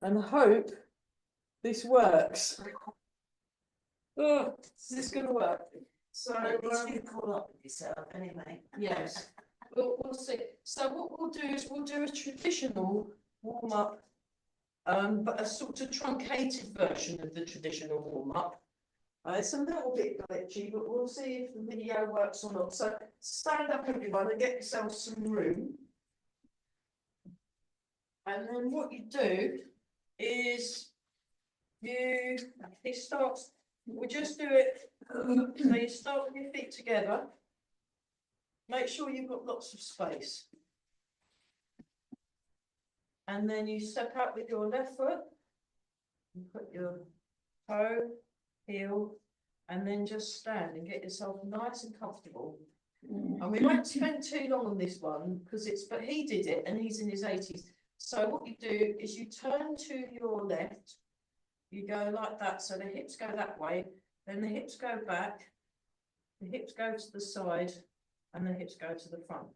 and hope this works. Oh, is this going to work? So, you caught up with yourself anyway. yes, we'll see. So what we'll do is we'll do a traditional warm-up, but a sort of truncated version of the traditional warm-up. It's a little bit glitchy, but we'll see if the video works or not. So stand up, everyone, and get yourself some room. And then what you do is we'll just do it, so you start with your feet together. Make sure you've got lots of space. And then you step out with your left foot, and put your toe, heel, and then just stand and get yourself nice and comfortable. And we won't spend too long on this one but he did it and he's in his 80s. So what you do is you turn to your left, you go like that, so the hips go that way, then the hips go back, the hips go to the side, and the hips go to the front.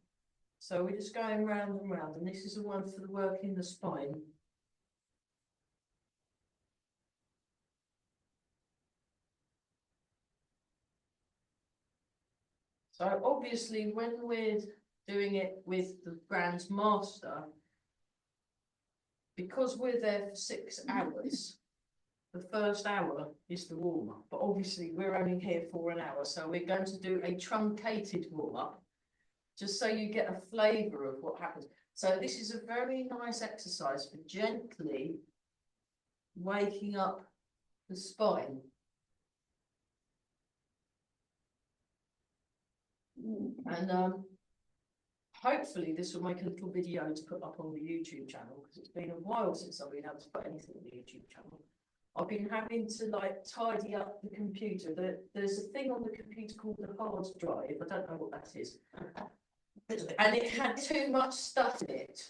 So we're just going round and round, and this is the one for the work in the spine. So obviously when we're doing it with the Grand Master, because we're there for 6 hours, the first hour is the warm-up, but obviously we're only here for an hour, so we're going to do a truncated warm-up, just so you get a flavour of what happens. So this is a very nice exercise for gently waking up the spine. And hopefully this will make a little video to put up on the YouTube channel, because it's been a while since I've been able to put anything on the YouTube channel. I've been having to like tidy up the computer. There's a thing on the computer called the hard drive. I don't know what that is. And it had too much stuff in it.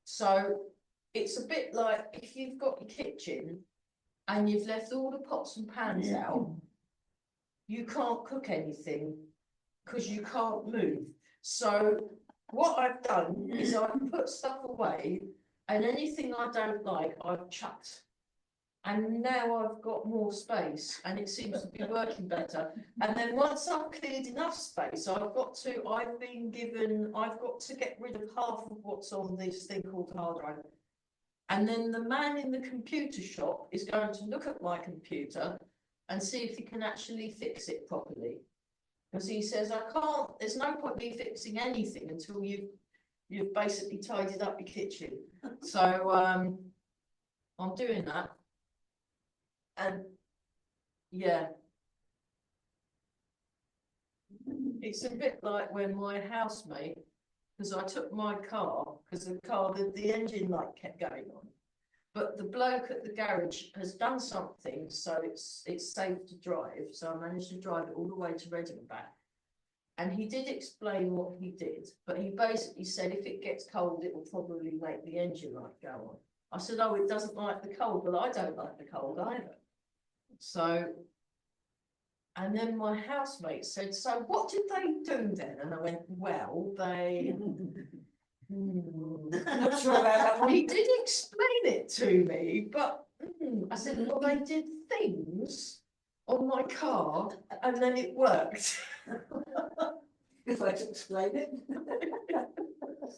So it's a bit like if you've got your kitchen and you've left all the pots and pans out, you can't cook anything because you can't move. So what I've done is I've put stuff away, and anything I don't like, I've chucked. And now I've got more space and it seems to be working better. And then once I've cleared enough space, I've got to get rid of half of what's on this thing called hard drive. And then the man in the computer shop is going to look at my computer and see if he can actually fix it properly. Because he says, there's no point me fixing anything until you've basically tidied up your kitchen. So I'm doing that. And yeah, it's a bit like when my housemate, because I took my car, because the engine light kept going on, but the bloke at the garage has done something so it's safe to drive. So I managed to drive it all the way to Reading and back. And he did explain what he did, but he basically said if it gets cold, it will probably make the engine light go on. I said, oh, it doesn't like the cold. Well, I don't like the cold either. So, and then my housemate said, so what did they do then? And I went, well, they... Not sure about that one. He did explain it to me, but I said, well, they did things on my car and then it worked. If I to explain it.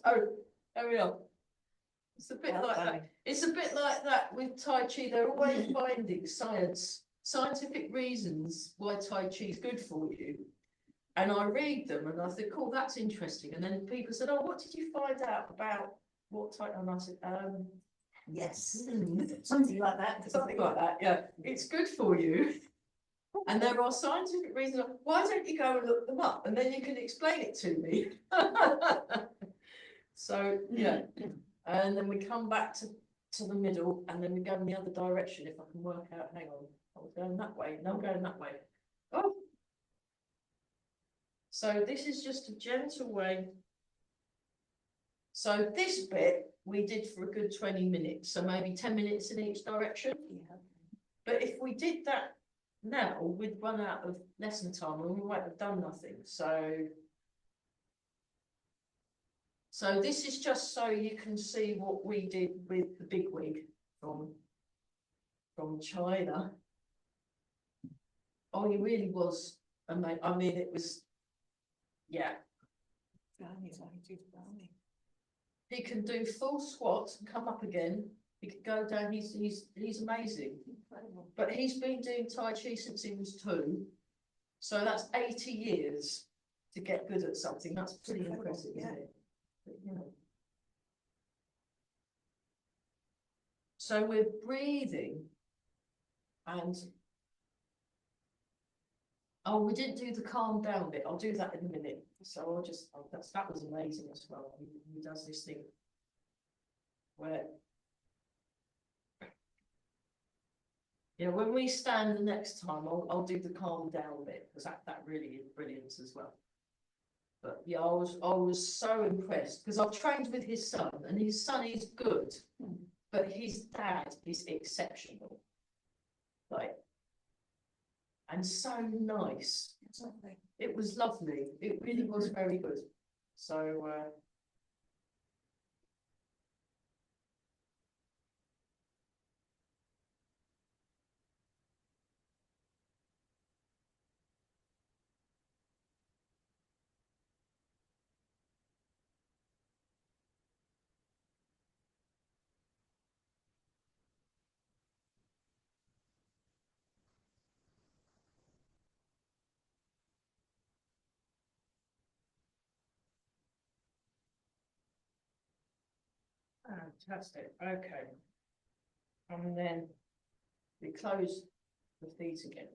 So, there we are. It's a bit like that. It's a bit like that with Tai Chi. They're always finding scientific reasons why Tai Chi is good for you. And I read them and I think, oh, that's interesting. And then people said, oh, what did you find out about what Tai Chi? And I said, yes, something like that. Something like that, yeah. It's good for you. And there are scientific reasons. Why don't you go and look them up? And then you can explain it to me. So, yeah. And then we come back to the middle, and then we go in the other direction if I can work out. Hang on, I was going that way, no, I'm going that way. Oh, so this is just a gentle way. So this bit we did for a good 20 minutes, so maybe 10 minutes in each direction. Yeah. But if we did that now, we'd run out of lesson time and we might have done nothing. So So this is just so you can see what we did with the big wig from China. Oh, he really was amazing. I mean, it was, yeah. He can do full squats and come up again. He could go down. He's amazing. But he's been doing Tai Chi since he was 2. So that's 80 years to get good at something. That's pretty impressive, isn't it? But, you know. So we're breathing and oh, we didn't do the calm down bit. I'll do that in a minute. So I'll just, that was amazing as well. He does this thing where, you know, when we stand the next time, I'll do the calm down bit because that really is brilliant as well. But yeah, I was so impressed because I've trained with his son and his son is good, but his dad is exceptional. Like, and so nice. It was lovely. It really was very good. So fantastic. Okay. And then we close the feet again.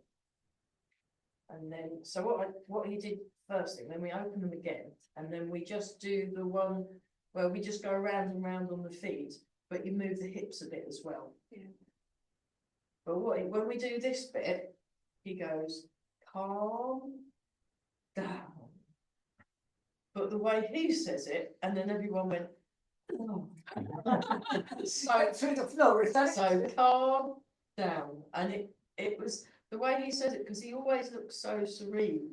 And then, so what he did first thing, then we open them again, and then we just do the one where we just go around and round on the feet, but you move the hips a bit as well. Yeah. But when we do this bit, he goes, calm down. But the way he says it, and then everyone went, oh. So through the floor, is that so calm down. And it was the way he said it, because he always looked so serene.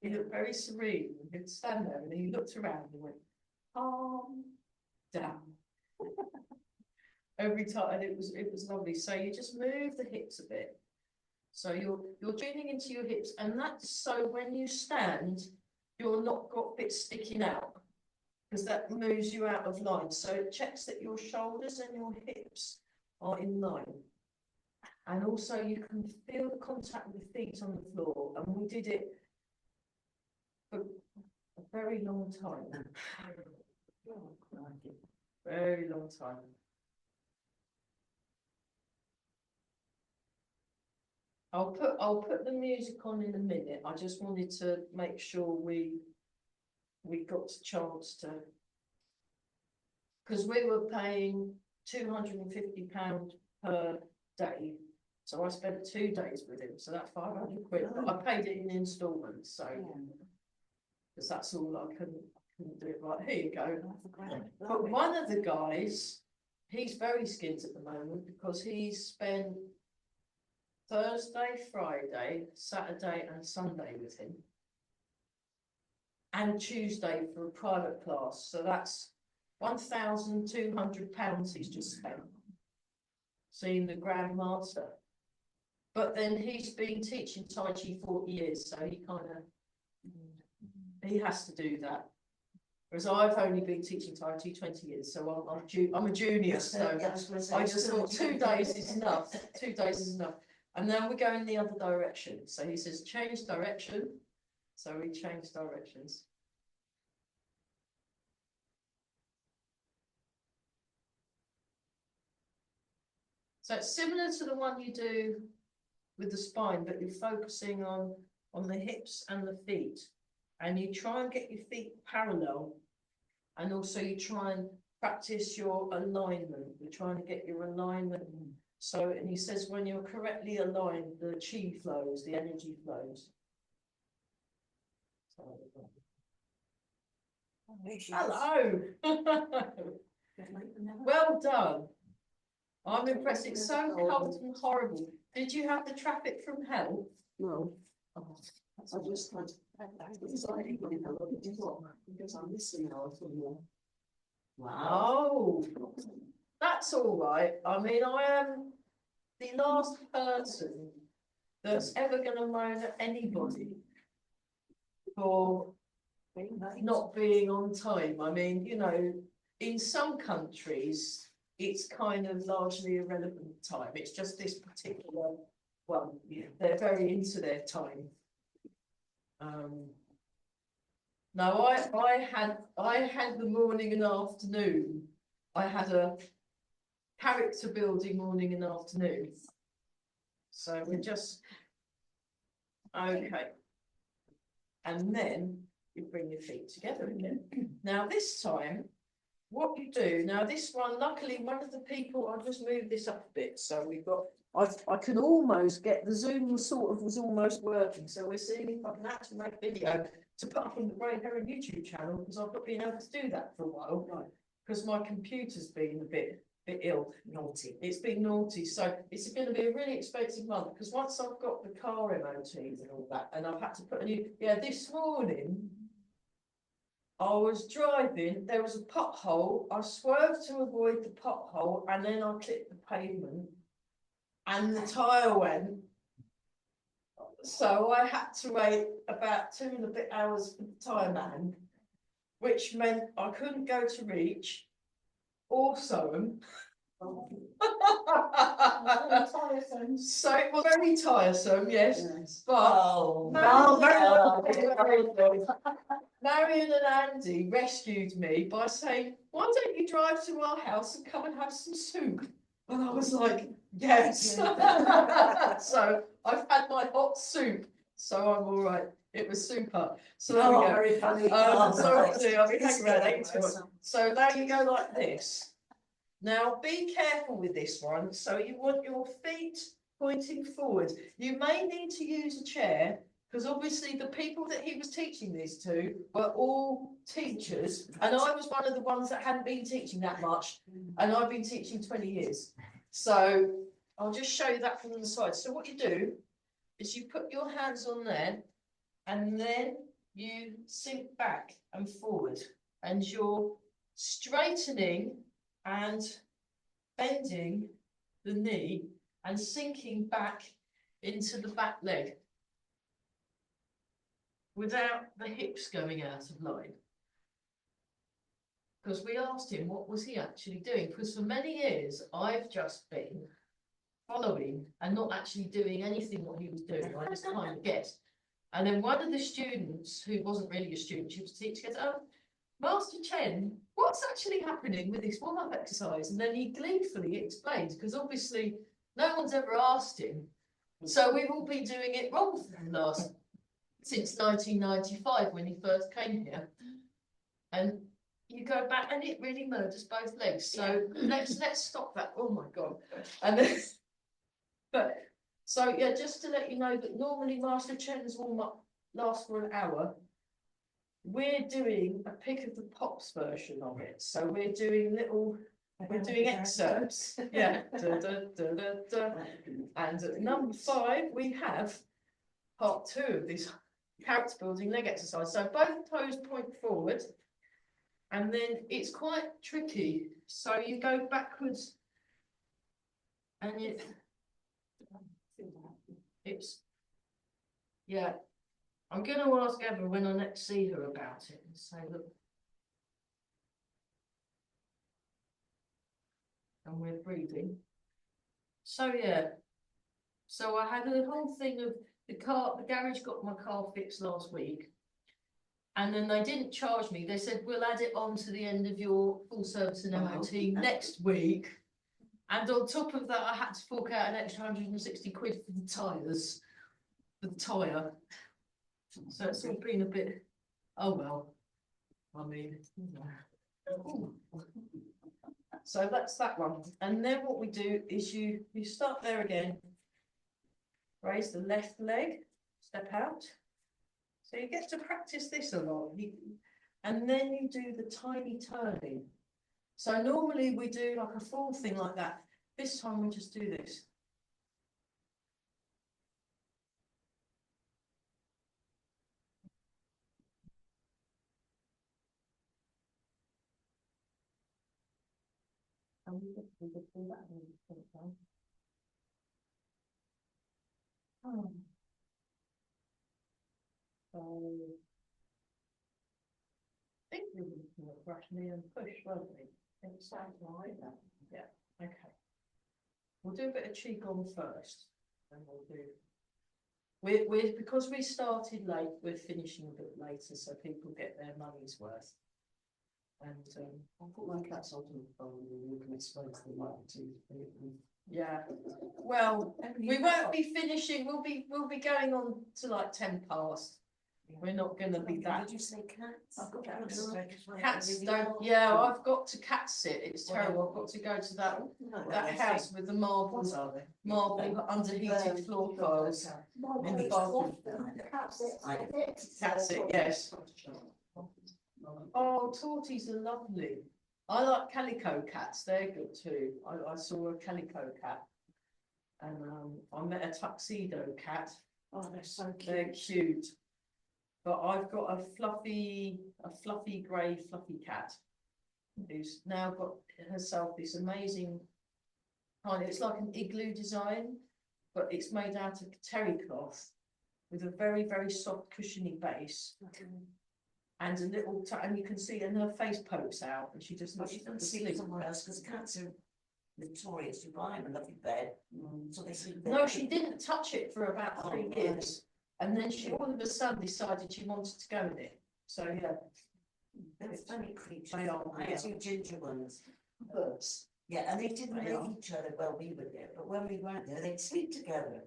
He looked very serene. He'd stand there and he looked around and went, calm down. Every time, and it was lovely. So you just move the hips a bit. So you're tuning into your hips, and that's so when you stand, you're not got bits sticking out, because that moves you out of line. So it checks that your shoulders and your hips are in line. And also you can feel the contact with the feet on the floor. And we did it for a very long time. Very long time. I'll put the music on in a minute. I just wanted to make sure we got a chance to, because we were paying £250 per day. So I spent 2 days with him, so that's 500 quid. But I paid it in instalments, so because that's all I couldn't do it right. Here you go. But one of the guys, he's very skint at the moment because he's spent Thursday, Friday, Saturday, and Sunday with him, and Tuesday for a private class. So that's £1,200 he's just spent seeing the Grand Master. But then he's been teaching Tai Chi 40 years, so he has to do that. Whereas I've only been teaching Tai Chi 20 years, so I'm a junior, so I just thought 2 days is enough. 2 days is enough. And then we go in the other direction. So he says, change direction. So we change directions. So it's similar to the one you do with the spine, but you're focusing on the hips and the feet. And you try and get your feet parallel. And also you try and practice your alignment. You're trying to get your alignment. So, and he says, when you're correctly aligned, the chi flows, the energy flows. Hello. Well done. I'm impressed. It's so cold and horrible. Did you have the traffic from hell? No. Oh, I just can't. Because I'm missing out from Wow. Oh, that's all right. I mean, I am the last person that's ever going to moan at anybody for not being on time. I mean, you know, in some countries, it's kind of largely irrelevant time. It's just this particular one. They're very into their time. No, I had the morning and afternoon. I had a character building morning and afternoon. So we're just okay. And then you bring your feet together again. Now this time, what you do, now this one, luckily one of the people, I'll just move this up a bit. So we've got, I can almost get the Zoom sort of was almost working. So we're seeing if I can actually make video to put up on the Grey Heron YouTube channel because I've not been able to do that for a while. Right. Because my computer's been a bit ill. Naughty. It's been naughty. So it's going to be a really expensive month because once I've got the car MOTs and all that, and I've had to put a new, this morning, I was driving, there was a pothole, I swerved to avoid the pothole and then I clipped the pavement and the tyre went. So I had to wait about 2 and a bit hours for the tyre man, which meant I couldn't go to Reach or Soham. So it was very tiresome, yes. But Marion and Andy rescued me by saying, why don't you drive to our house and come and have some soup? And I was like, yes. So I've had my hot soup, so I'm all right. It was super. So there we go. Very funny. Sorry, I'll be hanging around later. So now you go like this. Now be careful with this one. So you want your feet pointing forward. You may need to use a chair because obviously the people that he was teaching these to were all teachers, and I was one of the ones that hadn't been teaching that much, and I've been teaching 20 years. So I'll just show you that from the side. So what you do is you put your hands on there, and then you sink back and forward, and you're straightening and bending the knee and sinking back into the back leg without the hips going out of line. Because we asked him what was he actually doing, because for many years I've just been following and not actually doing anything what he was doing. I just kind of guessed. And then one of the students, who wasn't really a student, she was teaching, goes, oh, Master Chen, what's actually happening with this warm-up exercise? And then he gleefully explained, because obviously no one's ever asked him. So we've all been doing it wrong for the last, since 1995 when he first came here. And you go back and it really murders both legs. So let's stop that. Oh my God. And then, but so yeah, just to let you know that normally Master Chen's warm-up lasts for an hour. We're doing a pick of the pops version of it. So we're doing excerpts. Yeah. Da, da, da, da, da. And at number 5, we have part 2 of this character building leg exercise. So both toes point forward, and then it's quite tricky. So you go backwards, and it's yeah. I'm going to ask Emma when I next see her about it and say, look, and we're breathing. So yeah, so I had a whole thing of the garage got my car fixed last week, and then they didn't charge me. They said, we'll add it on to the end of your full service and MOT next week. And on top of that, I had to fork out an extra 160 quid for the tyres, for the tyre. So it's all been a bit, oh well, I mean, so that's that one. And then what we do is you start there again, raise the left leg, step out. So you get to practice this a lot. And then you do the tiny turning. So normally we do like a full thing like that. This time we just do this. We could do that in the time. Oh. So. I think we were looking at Rushmere and Push, weren't we? I think it sounds right. Yeah, okay. We'll do a bit of Qigong first, and we'll do. We're because we started late, we're finishing a bit later, so people get their money's worth. And I'll put my cats onto the phone and you can explain to them what to do. yeah, well, we won't be finishing. We'll be going on to like 10 past. We're not going to be that. Did you say cats? I've got cats. Cats don't. Yeah, I've got to cat sit. It's terrible. I've got to go to that house with the marble underheated floor tiles in the bathroom. Cat sit, yes. Oh, torties are lovely. I like calico cats. They're good too. I saw a calico cat, and I met a tuxedo cat. Oh, they're so cute. They're cute. But I've got a fluffy grey fluffy cat who's now got herself this amazing kind. It's like an igloo design, but it's made out of terry cloth with a very, very soft cushiony base. Okay. And a little, and you can see, and her face pokes out, and she just But you don't sleep somewhere else because cats are notorious. You buy them a lovely bed, so they sleep there. No, she didn't touch it for about 3 years, and then she all of a sudden decided she wanted to go with it. So yeah, They're funny creatures. They are, I had yeah. 2 ginger ones. Birds. Yeah, and they didn't They like are. each other while we were there, but when we weren't there, they'd sleep together.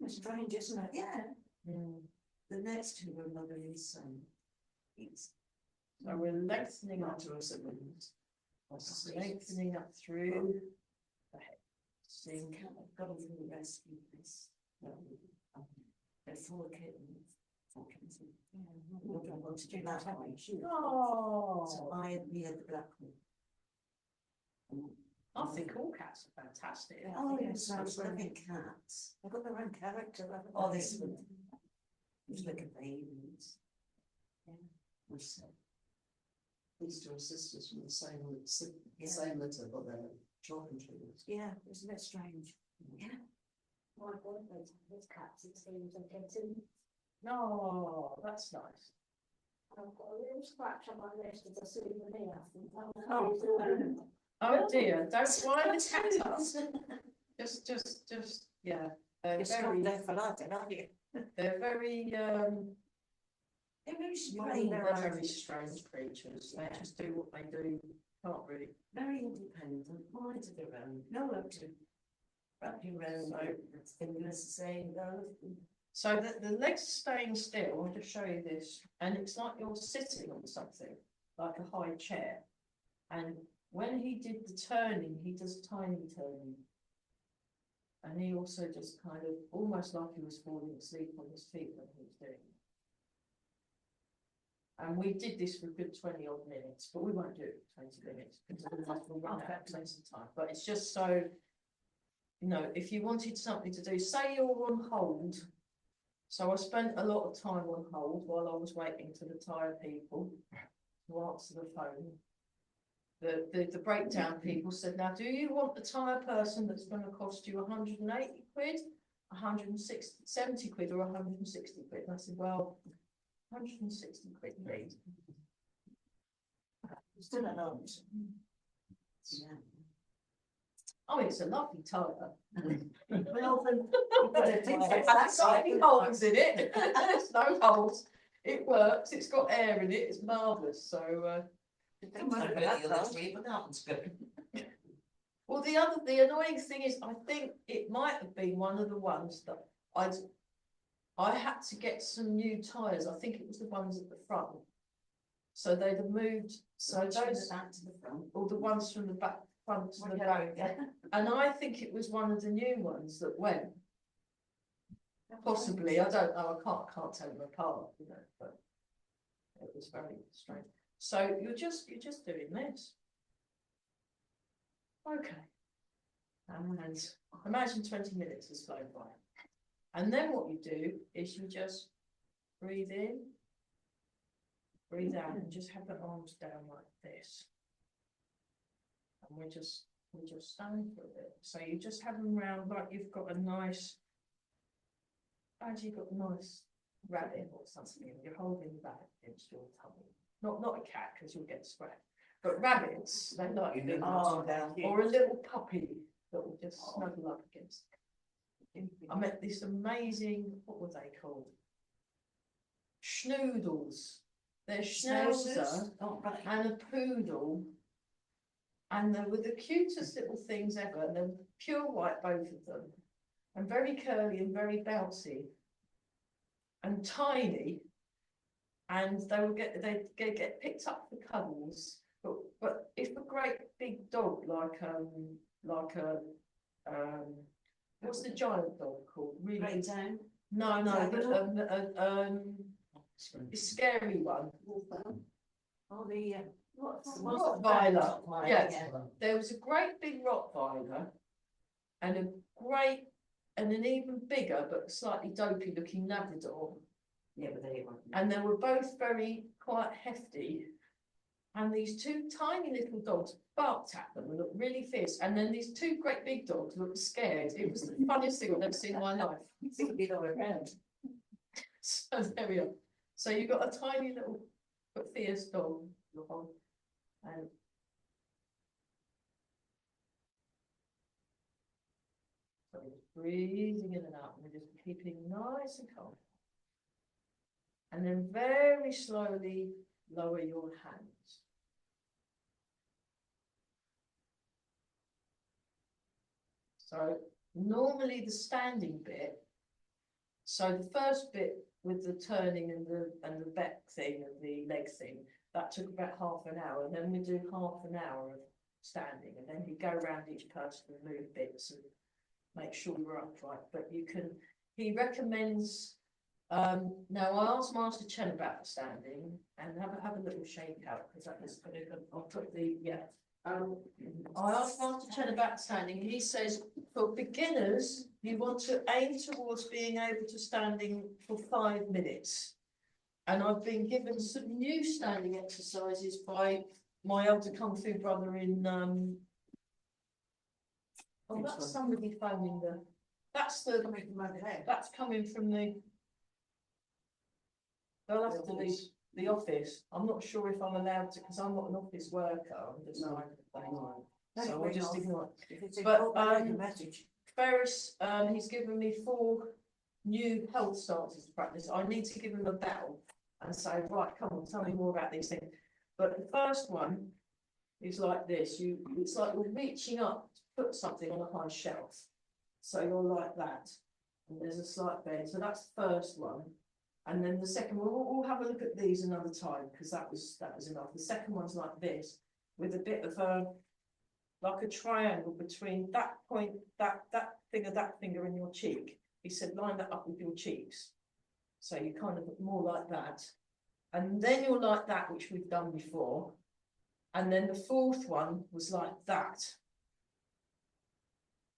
It's strange, isn't it? Yeah, mm. the next 2 were mother and son. So we're lengthening up, lengthening up through the head. Seeing I've got them from the rescue place. They're 4 kittens. 4 kittens. We don't want to do that, have we? oh, So we had the black one. I think all cats are fantastic. Oh, yes, yes, I was that's loving cats. They've got their own character. haven't Oh, they? this one. It's like a baby. These 2 sisters from the same Yeah. same litter, but they're children trees. Yeah, isn't it strange? Yeah. My boyfriend has cats, it seems, and kittens. No, that's nice. I've got a little scratch on my wrist as a souvenir. Oh. Oh dear, don't wind the cat up. Just, yeah. They're You're stuck very, there for life, then, aren't you? they're very, They're very they're strange. very strange creatures. They just do what they do. Can't really. Very independent, minds of their own, no love to wrap you around, fingers the same, no. So the legs staying still, I'll just show you this, and it's like you're sitting on something, like a high chair. And when he did the turning, he does tiny turning. And he also just kind of, almost like he was falling asleep on his feet when he was doing it. And we did this for a good 20 odd minutes, but we won't do it for 20 minutes because otherwise we'll run out of plenty of time. But it's just so, you know, if you wanted something to do, say you're on hold. So I spent a lot of time on hold while I was waiting for the tired people to answer the phone. The breakdown people said, now, do you want the tire person that's going to cost you 180 quid, 170 quid or 160 quid? And I said, well, 160 quid, please. Still an aunt. Yeah. Oh, it's a lovely tire. Well, then, It hasn't got any holes in it. There's no holes. It works. It's got air in it. It's marvellous. So, well, the annoying thing is, I think it might have been one of the ones that I had to get some new tyres. I think it was the ones at the front. So they'd have moved. So those back to the front. all the ones from the back front to the back. And I think it was one of the new ones that went. Possibly, I don't know. I can't tell them apart, you know. But it was very strange. So you're just doing this. Okay. And imagine 20 minutes has flown by. And then what you do is you just breathe in, breathe out, and just have the arms down like this. And we're just and just stand for a bit. So you just have them round like you've got a nice, as you've got a nice rabbit or something, and you're holding the rabbit against your tummy. Not a cat, because you'll get scratched. But rabbits, they like You big know, ones. down here. Or a little puppy that will just snuggle up against. I met this amazing, what were they called? Schnoodles. They're schnauzer Oh, right. and a poodle. And they were the cutest little things ever, and they're pure white, both of them. And very curly and very bouncy. And tiny. And they'd get picked up for cuddles. But if a great big dog like a what's the giant dog called? Really? Great Dane. No, a scary one. Oh, the, what's Rottweiler. Yes. Yeah. There was a great big Rottweiler and an even bigger but slightly dopey looking Labrador. Yeah, but they were. And they were both very quite hefty. And these two tiny little dogs barked at them and looked really fierce. And then these two great big dogs looked scared. It was the funniest thing I've ever seen in my life. Seem to be the way around. So there we are. So you've got a tiny little but fierce dog. And so we're just breathing in and out, and we're just keeping nice and calm. And then very slowly lower your hands. So normally the standing bit, so the first bit with the turning and the back thing and the leg thing, that took about half an hour, and then we do half an hour of standing, and then you go around each person and move bits and make sure you're upright. But you can, he recommends, now I asked Master Chen about the standing, and have a little shake out, because that is going to, I'll put the, yeah. I asked Master Chen about standing. He says for beginners, you want to aim towards being able to standing for 5 minutes. And I've been given some new standing exercises by my elder Kung Fu brother in, oh, that's somebody phoning the, that's the, Coming from over there. that's coming from the, they'll have to leave the office. I'm not sure if I'm allowed to, because I'm not an office worker, I'm just No. like, so I'll just ignore it. If it's But, important, take a message. Ferris, he's given me 4 new health stances to practice. I need to give him a bell and say, right, come on, tell me more about these things. But the first one is like this. It's like you're reaching up to put something on a high shelf. So you're like that. And there's a slight bend. So that's the first one. And then the second one, we'll have a look at these another time, because that was enough. The second one's like this, with a bit of a, like a triangle between that point, that finger in your cheek. He said, line that up with your cheeks. So you kind of look more like that. And then you're like that, which we've done before. And then the fourth one was like that.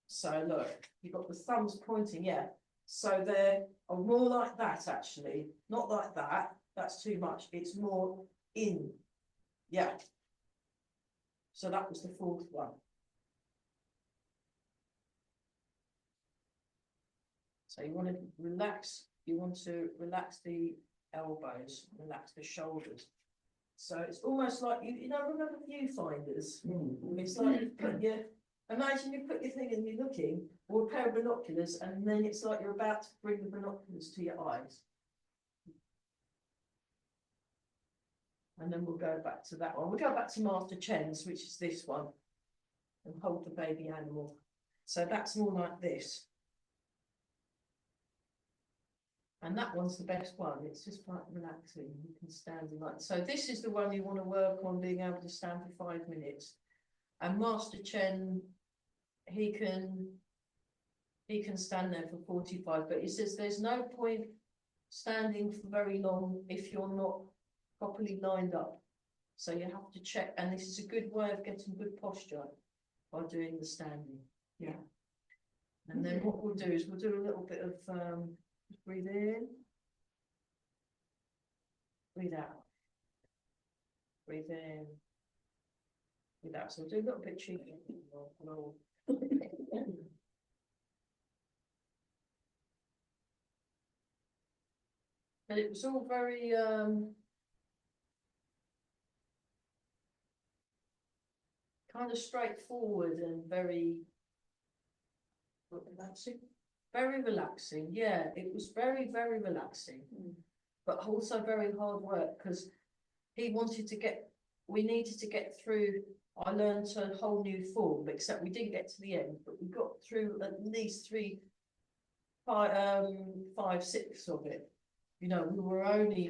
So look, you've got the thumbs pointing, yeah. So they're more like that, actually, not like that. That's too much. It's more in, yeah. So that was the fourth one. So you want to relax. You want to relax the elbows, relax the shoulders. So it's almost like you know, remember viewfinders? It's like you put your, imagine you put your thing and you're looking, or a pair of binoculars, and then it's like you're about to bring the binoculars to your eyes. And then we'll go back to that one. We'll go back to Master Chen's, which is this one, and hold the baby animal. So that's more like this. And that one's the best one. It's just like relaxing. You can stand and like, so this is the one you want to work on, being able to stand for 5 minutes. And Master Chen, he can stand there for 45, but he says there's no point standing for very long if you're not properly lined up. So you have to check, and this is a good way of getting good posture by doing the standing. Yeah. And then what we'll do is we'll do a little bit of just breathe in, breathe out, breathe in, with that, so I'll do a little bit cheeky. But it was all very, kind of straightforward and very relaxing. Very relaxing, yeah, it was very, very relaxing. But also very hard work, because he wanted to get, we needed to get through, I learned a whole new form, except we didn't get to the end, but we got through at least five, six of it. You know, we were only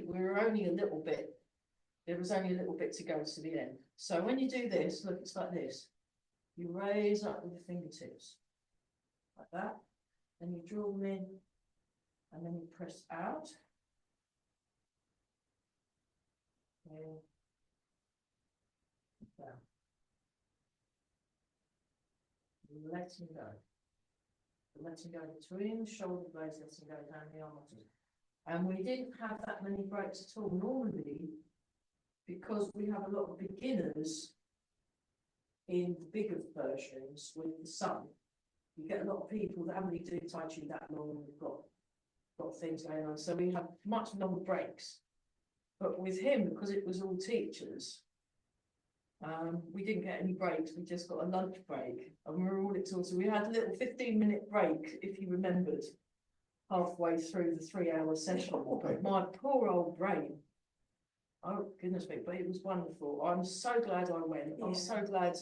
a little bit, there was only a little bit to go to the end. So when you do this, look, it's like this. You raise up with the fingertips, like that, and you draw them in, and then you press out. And down. Letting go. Letting go between the shoulder blades, letting go down the arms. And we didn't have that many breaks at all normally, because we have a lot of beginners in the bigger versions with the sun. You get a lot of people that haven't been doing Tai Chi that long, and we've got things going on, so we have much longer breaks. But with him, because it was all teachers, we didn't get any breaks, we just got a lunch break, and we were all exhausted. We had a little 15-minute break, if you remembered, halfway through the 3-hour session. But my poor old brain, oh goodness me, but it was wonderful. I'm so glad I went. I'm so glad,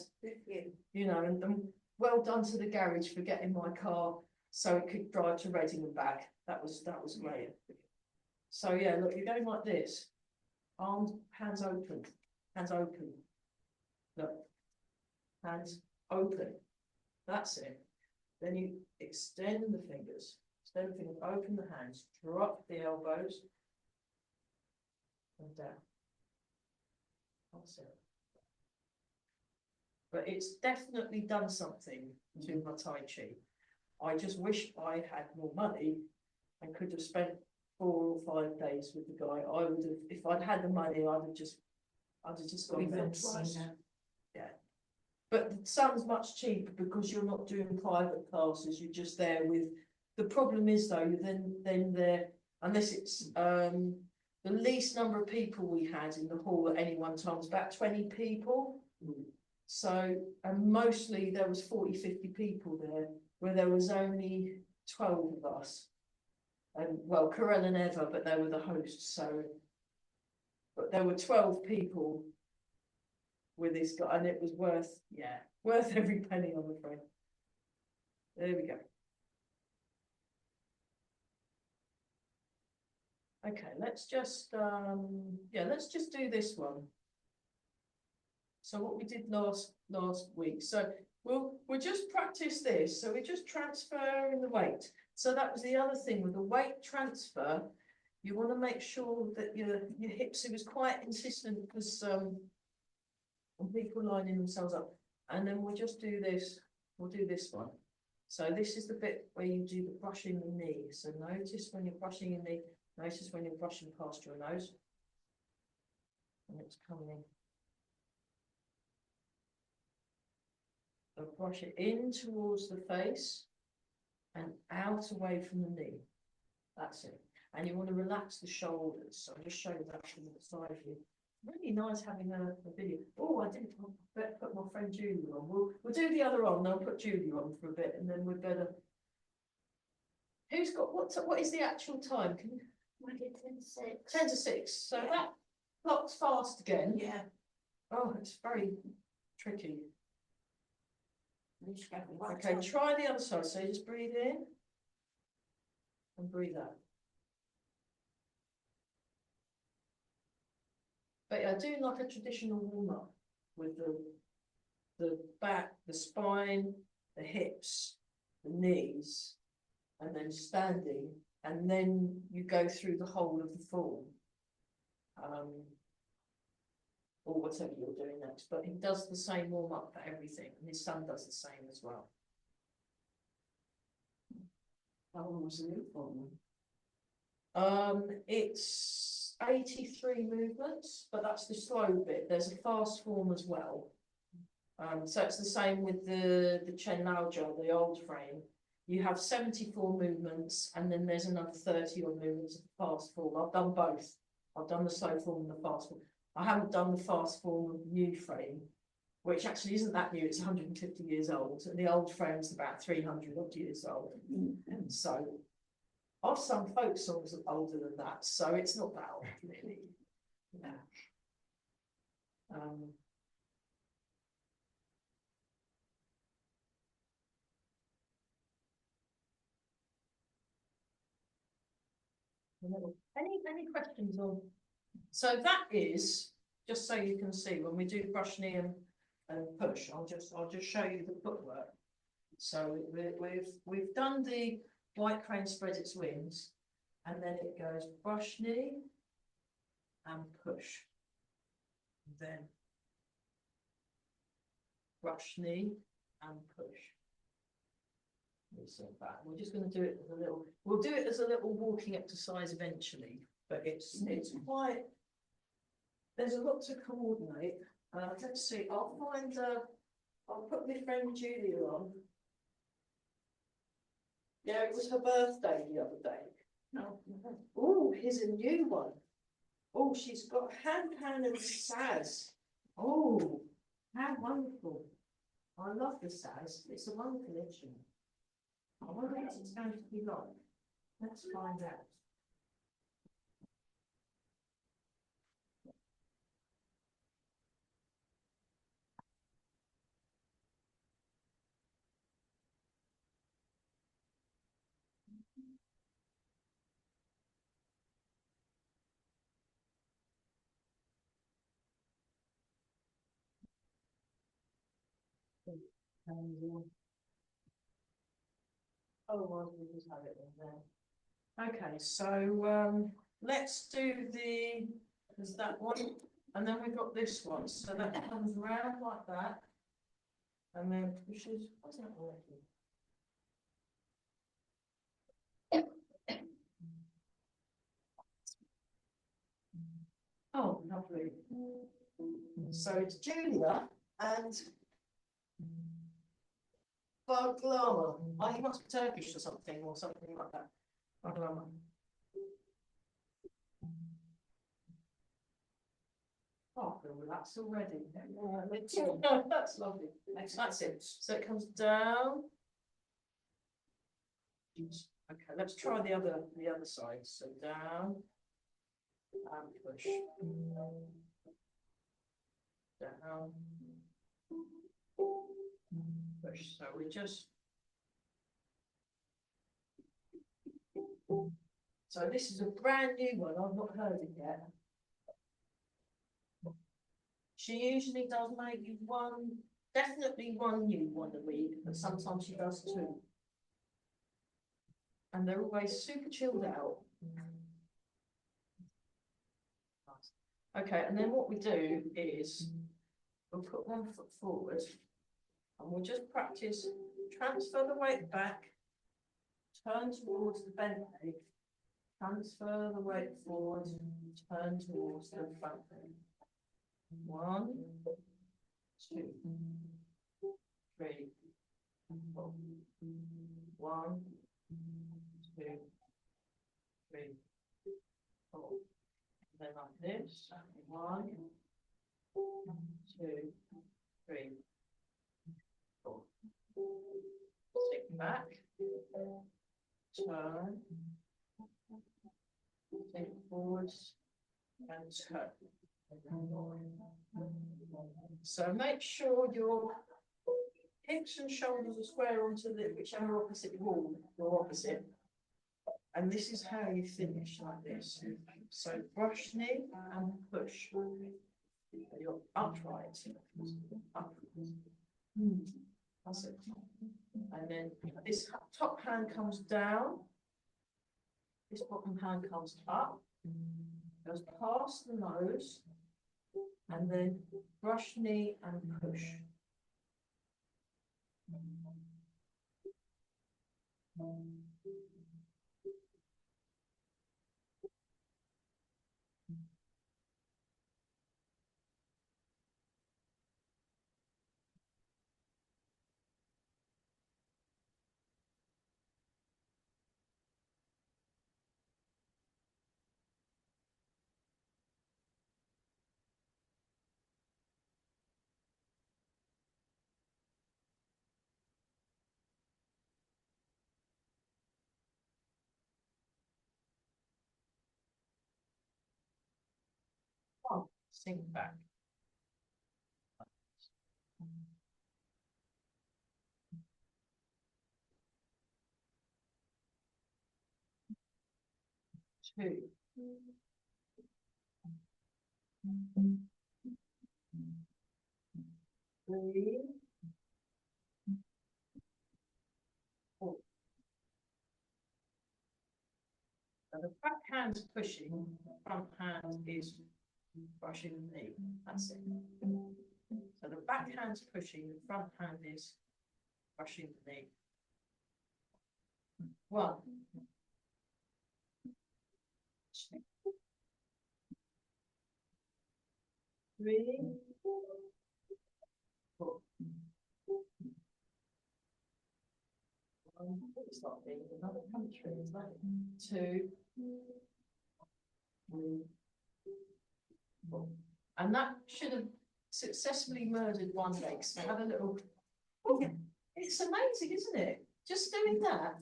you know, and well done to the garage for getting my car so it could drive to Reading and back. That was great. So yeah, look, you're going like this, arms, hands open, look, hands open, that's it. Then you extend the fingers, open the hands, drop the elbows, and down. That's it. But it's definitely done something to my Tai Chi. I just wish I had more money and could have spent 4 or 5 days with the guy. I would have, if I'd had the money, I'd have just gone there twice. Yeah. But the sun's much cheaper because you're not doing private classes, you're just there with, the problem is though, you're then there, unless it's the least number of people we had in the hall at any one time was about 20 people. So, and mostly there was 40-50 people there, where there was only 12 of us. And well, Corel and Eva, but they were the hosts, so, but there were 12 people with this guy, and it was worth every penny, I'm afraid. There we go. Okay, let's just do this one. So what we did last week. So we'll just practice this. So we're just transferring the weight. So that was the other thing with the weight transfer. You want to make sure that your hips, it was quite insistent because people lining themselves up. And then we'll just do this. We'll do this one. So this is the bit where you do the brushing the knee. So notice when you're brushing your knee, notice when you're brushing past your nose. And it's coming in. So brush it in towards the face and out away from the knee. That's it. And you want to relax the shoulders. So I'll just show you that from the side of you. Really nice having a video. Oh, I didn't put my friend Julie on. We'll do the other on. I'll put Julie on for a bit, and then we're better. Who's got what is the actual time? Can you? 10 to 6. 10 to 6. So that clock's fast again. Yeah. Oh, it's very tricky. Okay, Okay, try the other side. So just breathe in and breathe out. But yeah, do like a traditional warm-up with the back, the spine, the hips, the knees, and then standing, and then you go through the whole of the form. Or whatever you're doing next, but he does the same warm-up for everything, and his son does the same as well. How long was the new form? It's 83 movements, but that's the slow bit. There's a fast form as well. So it's the same with the Chen Laojiao, the old frame. You have 74 movements, and then there's another 30 odd movements of the fast form. I've done both. I've done the slow form and the fast form. I haven't done the fast form of the new frame, which actually isn't that new. It's 150 years old, and the old frame's about 300 odd years old. And so I've sung folk songs older than that, so it's not that old, really. Yeah. Any questions on? So that is, just so you can see, when we do brush, knee and push, I'll just show you the footwork. So we've done the white crane spreads its wings, and then it goes brush, knee and push. Then brush, knee and push. We're just going to do it as a little. We'll do it as a little walking exercise eventually, but it's quite. There's a lot to coordinate. Let's see. I'll find. I'll put my friend Julia on. Yeah, it was her birthday the other day. No. Oh, here's a new one. Oh, she's got Han Pan and Saz. Oh, how wonderful! I love the Saz. It's a wonderful instrument. I wonder what it's going to be like. Let's find out. Oh, well, we just have it in there. Okay, so let's do there's that one, and then we've got this one. So that comes round like that, and then pushes. What's that working? Oh, lovely. So it's Julia and Baglama. Oh, he must be Turkish or something like that. Baglama. Oh, I feel relaxed already. Yeah, that's lovely. That's it. So it comes down. Okay, let's try the other side. So down and push. Down. Push. So we just. So this is a brand new one. I've not heard it yet. She usually does maybe definitely one new one a week, but sometimes she does two. And they're always super chilled out. Okay, and then what we do is we'll put 1 foot forward and we'll just practice, transfer the weight back, turn towards the bent leg, transfer the weight forward, turn towards the front leg. 1, 2, 3, 4. 1, 2, 3, 4. And then like this. 1, 2, 3, 4. Stick back. Turn. Take forwards and turn. So make sure your hips and shoulders are square onto the whichever opposite wall you're opposite. And this is how you finish, like this. So brush, knee and push. You're upright. That's it. And then this top hand comes down. This bottom hand comes up. Goes past the nose. And then brush, knee and push. sink back. 2. 3. 4. So the back hand's pushing, the front hand is brushing the knee. That's it. So the back hand's pushing, the front hand is brushing the knee. 1. 2. 3. 4. It's not being another country, is that? 2. 3. 4. And that should have successfully murdered one leg. So have a little. Oh, it's amazing, isn't it? Just doing that.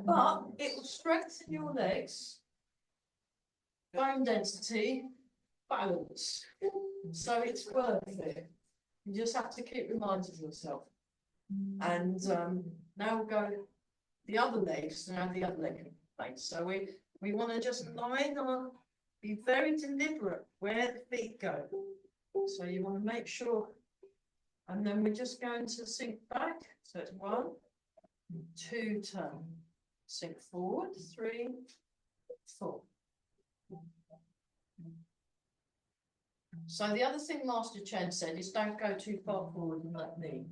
But it will strengthen your legs, bone density, balance. So it's worth it. You just have to keep reminding yourself. And now we'll go the other legs, now the other leg place. So we want to just line on, be very deliberate where the feet go. So you want to make sure, and then we're just going to sink back. So it's 1, 2, turn, sink forward, 3, 4. So the other thing Master Chen said is don't go too far forward in that knee.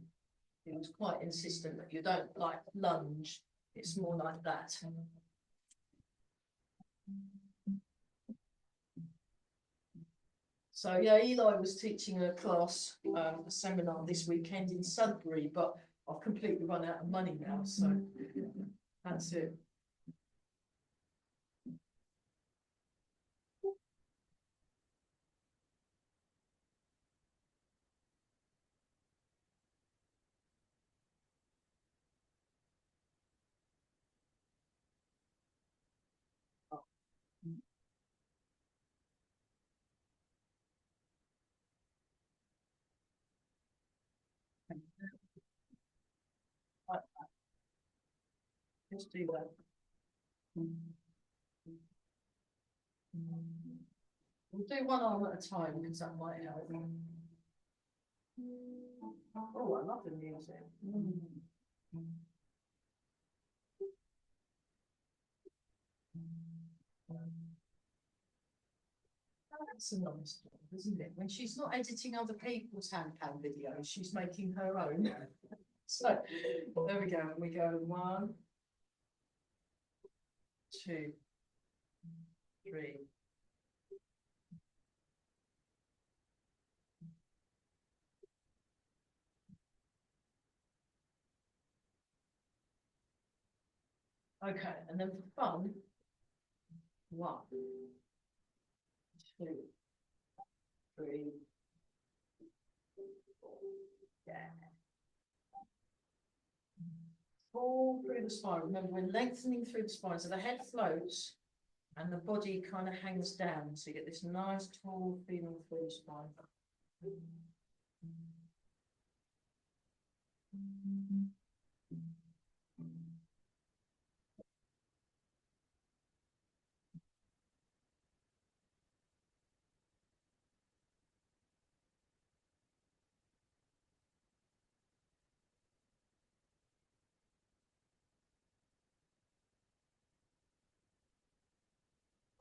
He was quite insistent that you don't like lunge. It's more like that. So yeah, Eli was teaching a class, a seminar this weekend in Sudbury, but I've completely run out of money now, so that's it. Like that. Just do that. We'll do one arm at a time because that might help. Oh, I love the music. That's a nice job, isn't it? When she's not editing other people's handpan videos, she's making her own. So there we go. And we go 1, 2, 3. Okay, and then for fun, 1, 2, 3, 4. Yeah. Fall through the spine. Remember, we're lengthening through the spine, so the head floats and the body kind of hangs down. So you get this nice tall feeling through the spine.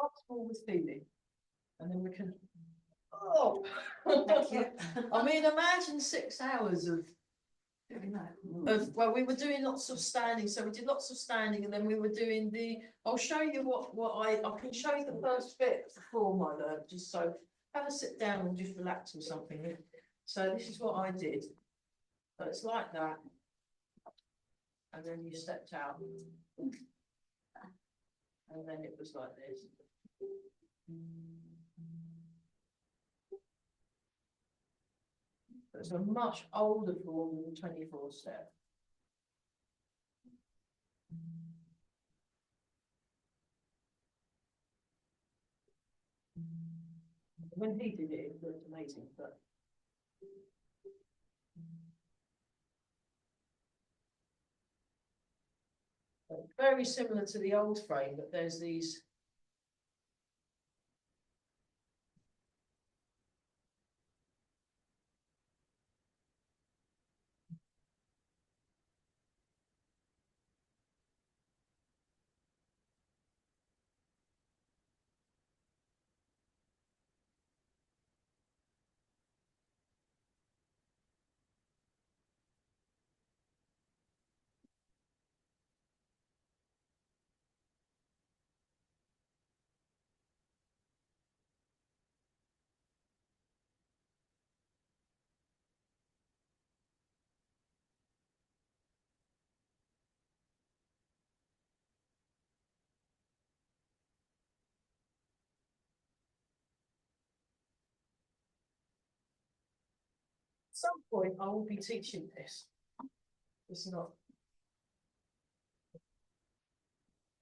Optimal with feeling. And then we can. Oh, Thank you. I mean, imagine 6 hours of well, we were doing lots of standing, so we did lots of standing, and then we were doing the. I'll show you what I can show you the first bit of the form I learned, just so have a sit down and just relax or something. So this is what I did. So it's like that, and then you stepped out, and then it was like this. It's a much older form than the 24 step. When he did it, it looked amazing, but. Very similar to the old frame, but there's these. At some point, I will be teaching this. It's not.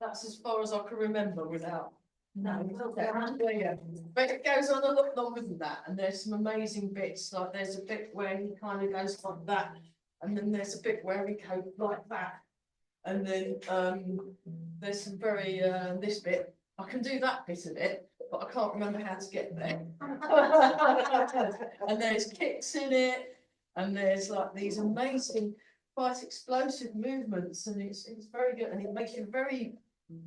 That's as far as I can remember without. No, Yeah, but it goes on a lot longer than that, and there's some amazing bits, like there's a bit where he kind of goes like that, and then there's a bit where he goes like that. And then there's some very this bit, I can do that bit of it, but I can't remember how to get there. And there's kicks in it, and there's like these amazing, quite explosive movements, and it's very good, and it makes you very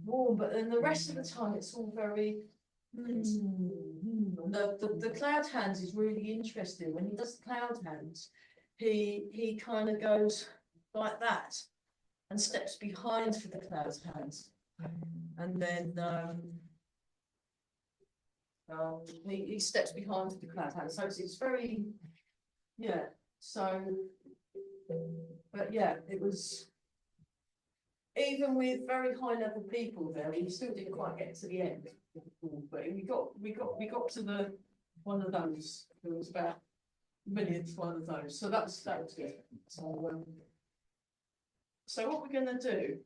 warm, but then the rest of the time it's all very. The cloud hands is really interesting. When he does the cloud hands, he kind of goes like that and steps behind for the cloud hands, and then he steps behind for the cloud hands. So it's very, yeah. So, but yeah, it was. Even with very high level people there, we still didn't quite get to the end. But we got to the one of those. There was about millionth one of those. So that was good. So what we're gonna do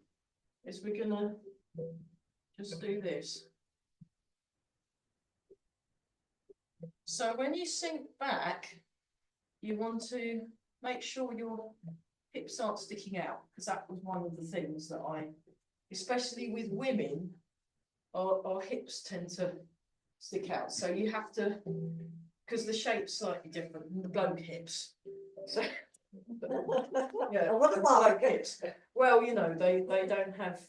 is we're gonna just do this. So when you sink back, you want to make sure your hips aren't sticking out, because that was one of the things that especially with women, our hips tend to stick out. So you have to, because the shape's slightly different than the bloke hips. So, yeah, what about hips? Well, you know, they don't have.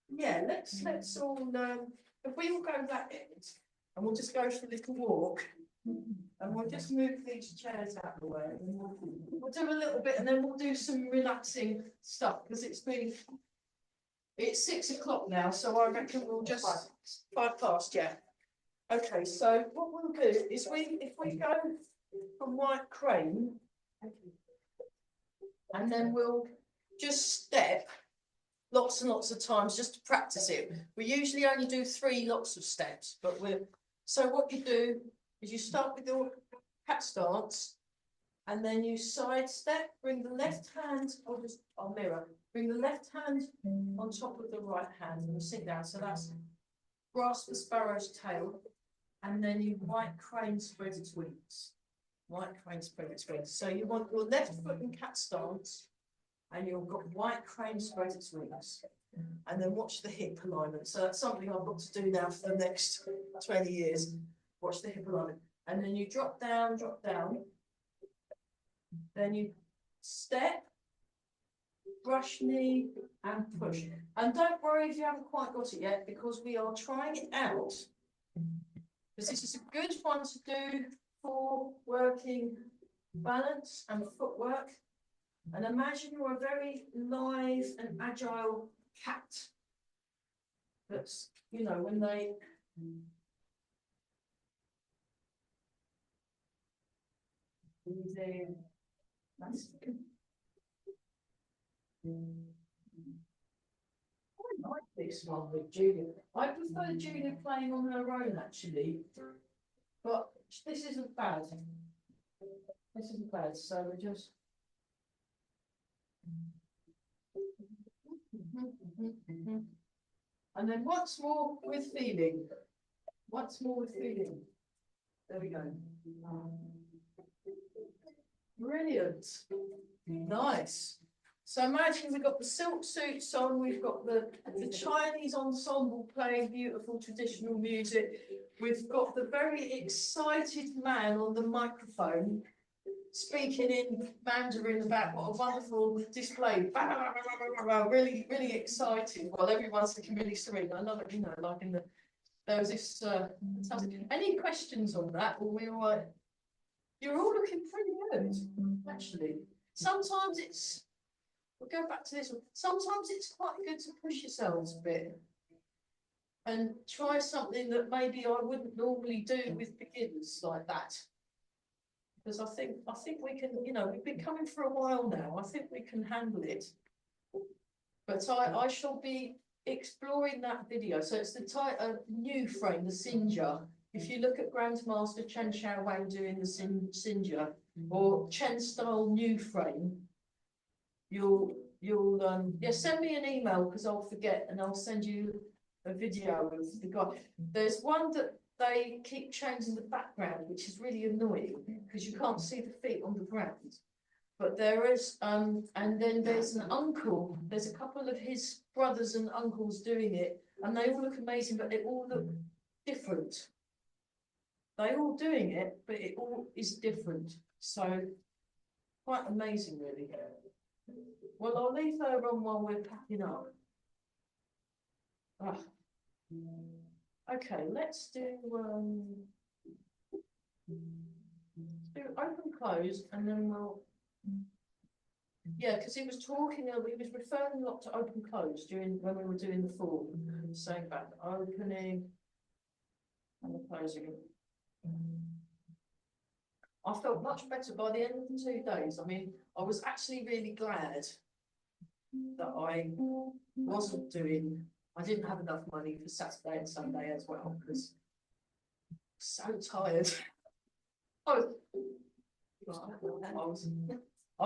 Yeah, let's all. If we all go that end, and we'll just go for a little walk. And we'll just move these chairs out of the way, and we'll do a little bit, and then we'll do some relaxing stuff, because it's 6 o'clock now, so I reckon we'll just 5 past, yeah. Okay, so what we'll do is if we go from White Crane, and then we'll just step lots and lots of times just to practice it. We usually only do 3 lots of steps, but so what you do is you start with your cat stance, and then you side step, bring the left hand, I'll mirror, bring the left hand on top of the right hand, and you sit down. So that's grasp the sparrow's tail, and then you white crane spread its wings. White crane spread its wings. So you want your left foot in cat stance, and you've got white crane spread its wings. And then watch the hip alignment. So that's something I've got to do now for the next 20 years. Watch the hip alignment, and then you drop down, then you step, brush knee, and push. And don't worry if you haven't quite got it yet, because we are trying it out, because this is a good one to do for working balance and footwork. And imagine you're a very live and agile cat that's, you know, when they That's I like this one with Julia. I prefer Julia playing on her own, actually, but this isn't bad. This isn't bad, so we just. And then once more with feeling. Once more with feeling. There we go. Brilliant. Nice. So imagine we've got the silk suits on, we've got the Chinese ensemble playing beautiful traditional music. We've got the very excited man on the microphone speaking in Mandarin about what a wonderful display. Really, really excited while everyone's looking really serene. I love it, you know, like in the, there was this, any questions on that? Or we all right? You're all looking pretty good, actually. Sometimes it's, we'll go back to this one. Sometimes it's quite good to push yourselves a bit and try something that maybe I wouldn't normally do with beginners like that. Because I think we can, you know, we've been coming for a while now. I think we can handle it. But I shall be exploring that video. So it's the new frame, the Sinja. If you look at Grandmaster Chen Xiao Wang doing the Sinja or Chen style new frame, you'll send me an email because I'll forget and I'll send you a video of the guy. There's one that they keep changing the background, which is really annoying because you can't see the feet on the ground. But there is, and then there's an uncle, there's a couple of his brothers and uncles doing it, and they all look amazing, but they all look different. They all doing it, but it all is different. So quite amazing, really. Well, I'll leave her on while we're packing up. Okay, let's do open close and then we'll, yeah, because he was talking, he was referring a lot to open close during when we were doing the form, saying about opening and the closing. I felt much better by the end of the 2 days. I mean, I was actually really glad that I wasn't doing, I didn't have enough money for Saturday and Sunday as well, because I'm so tired. I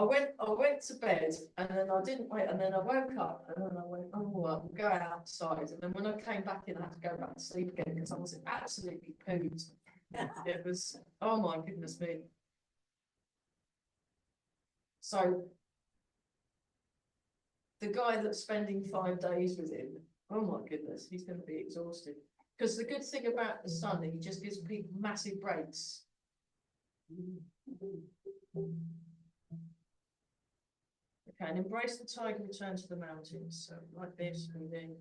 went to bed and then I didn't wait and then I woke up and then I went, oh, well, I'm going outside. And then when I came back in, I had to go back to sleep again because I was absolutely pooed. It was, oh my goodness me. So the guy that's spending 5 days with him, oh my goodness, he's going to be exhausted. Because the good thing about the sun, he just gives people massive breaks. Okay, and embrace the tiger, return to the mountains. So like this, and then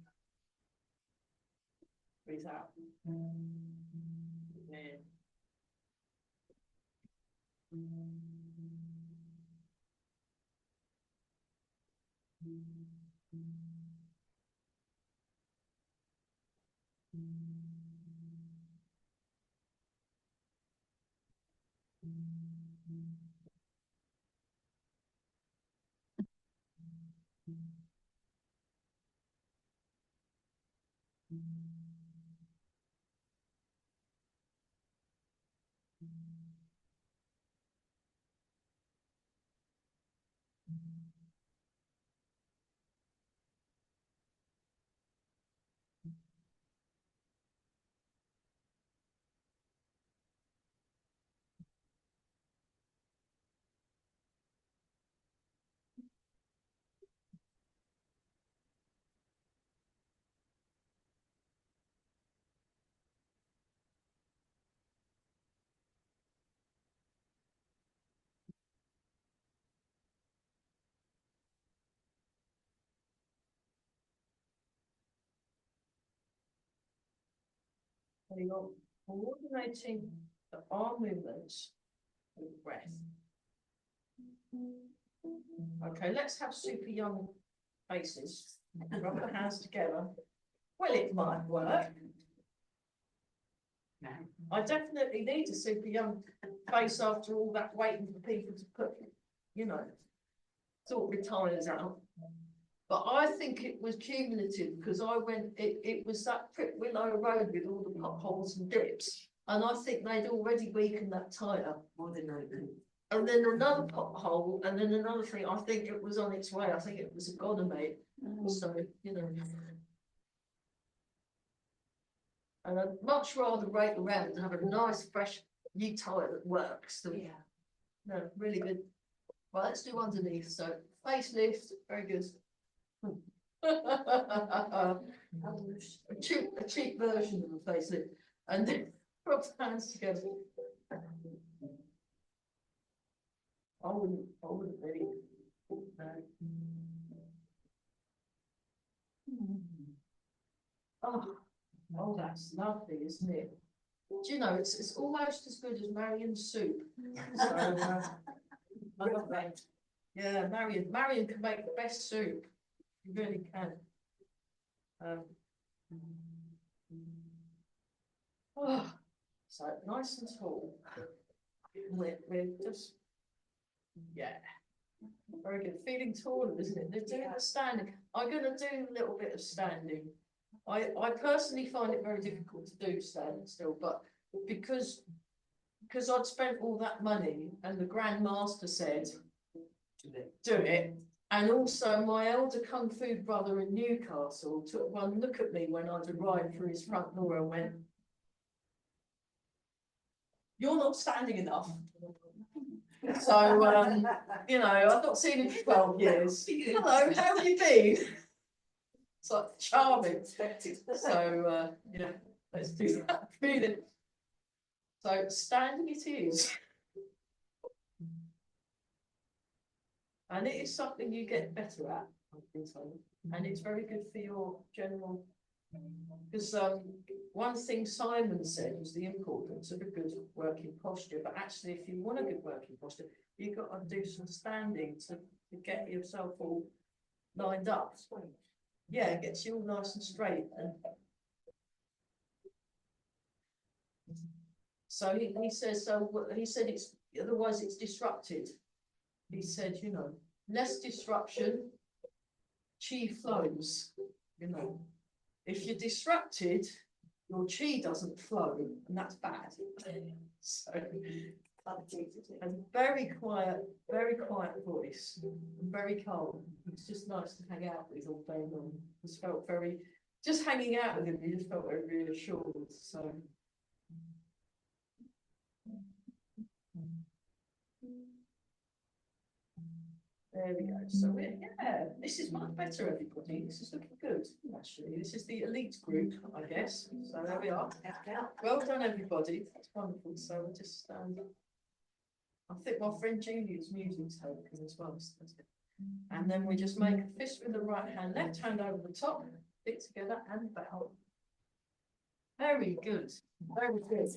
breathe out. In. So you're coordinating the arm movements with breath. Okay, let's have super young faces. Rub the hands together. Well, it might work. I definitely need a super young face after all that waiting for people to put, you know, sort of retires out. But I think it was cumulative because I went, it was that Willow Road with all the potholes and dips. And I think they'd already weakened that tyre. More than open. And then another pothole, and then another thing, I think it was on its way. I think it was a gonomate. So, you know. And I'd much rather rake around and have a nice fresh new tile that works than, Yeah. no, really good. Well, let's do underneath, so facelift, very good. A cheap version of a facelift, and then rub the hands together. I wouldn't really. No. Oh, that's lovely, isn't it? Do you know, it's almost as good as Marion's soup. So, I love that. Yeah, Marion can make the best soup. You really can. Oh, so nice and tall. We're just, yeah, very good. Feeling taller, isn't it? They're doing the standing. I'm going to do a little bit of standing. I personally find it very difficult to do standing still, but because I'd spent all that money and the Grand Master said, do it. And also my elder kung fu brother in Newcastle took one look at me when I'd arrived through his front door and went, "You're not standing enough." So, you know, I've not seen him for 12 years. Hello, how have you been? It's like charming. So, yeah, let's do that. Feeling. So, standing it is. And it is something you get better at, I think so. And it's very good for your general. Because one thing Simon said was the importance of a good working posture. But actually, if you want a good working posture, you've got to do some standing to get yourself all lined up. Yeah, it gets you all nice and straight. And so he says, he said it's otherwise it's disrupted. He said, you know, less disruption, chi flows, you know. If you're disrupted, your chi doesn't flow, and that's bad. So, and very quiet voice, and very calm. It's just nice to hang out with all day long. Just felt very, just hanging out with him, you just felt very reassured. So. There we go. So yeah, this is much better, everybody. This is looking good, actually. This is the elite group, I guess. So there we are. Well done, everybody. That's wonderful. So we'll just I think my friend Julie's music's helping as well. So that's good. And then we just make a fist with the right hand, left hand over the top, stick together and bow. Very good. Very good.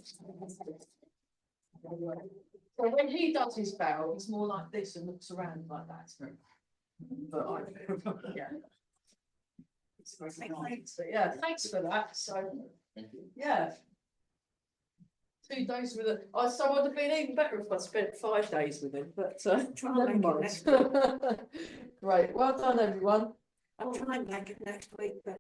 So when he does his bow, it's more like this and looks around like that. But yeah. So yeah, thanks for that. So yeah. 2 days with it. So I'd have been even better if I spent 5 days with him, but never mind. Great, well done everyone. I'll try and make it next week, but